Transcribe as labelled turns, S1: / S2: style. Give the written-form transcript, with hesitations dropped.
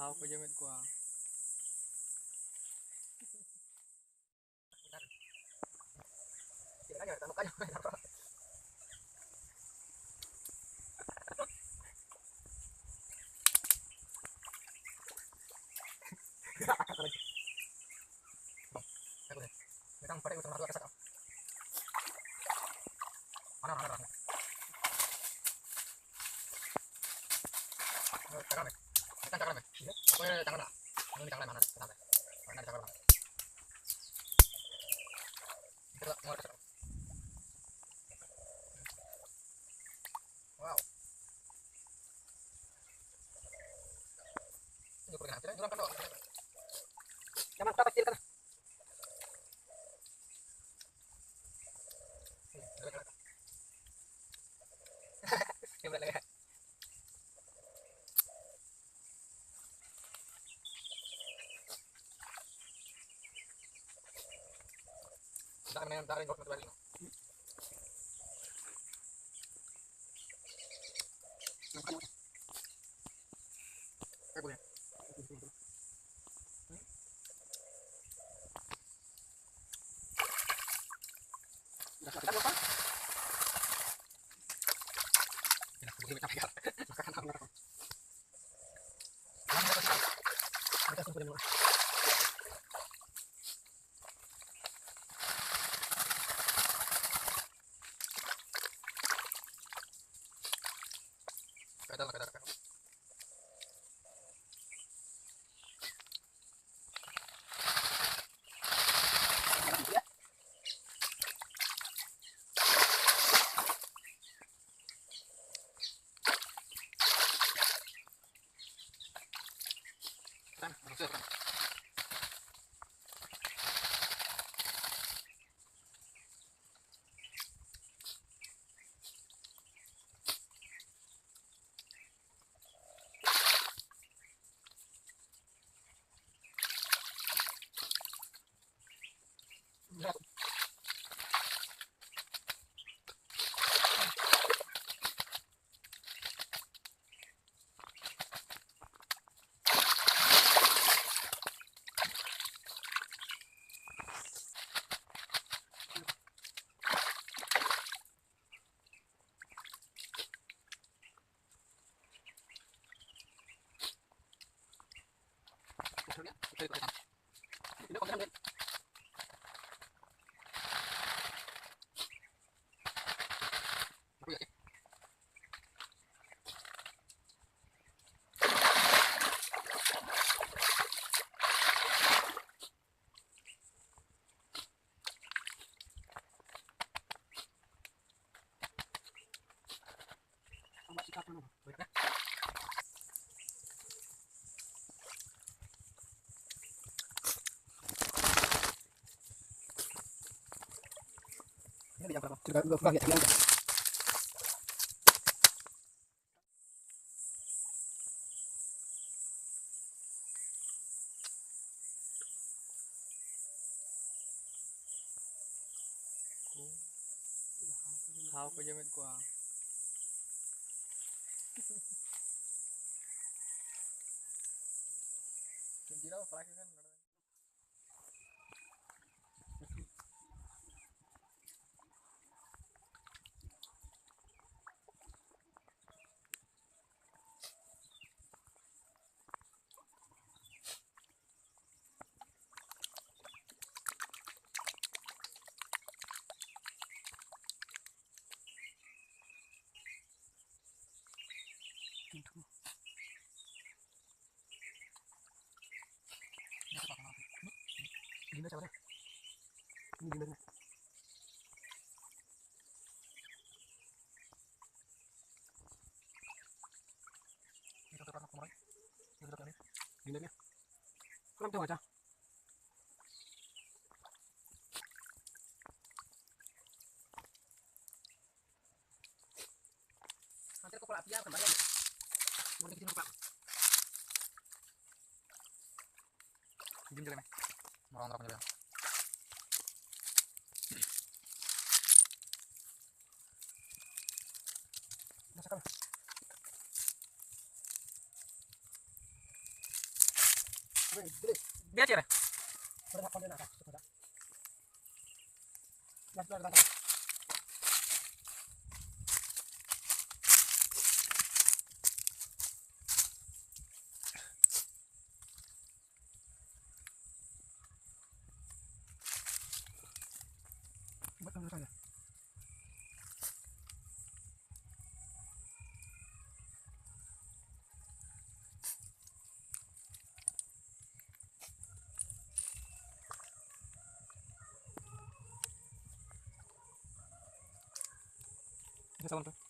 S1: Thao có dân bên qua. Jangan kita kecilkan. Ini jam berapa? Juga ya, aja. Thao có dân bên qua. Chuyện gì đâu, phải cái khăn. Gini cara deh. Ini gini deh. Ini satu orang kemarin. Ini satu ini. Gini deh. Kurang tahu aja. Nanti aku pelak dia kembali. Mau dikit pelak. Gini deh. Orang-orang juga. Masakan. Dia aja. Buat kameranya. Bisa tuh.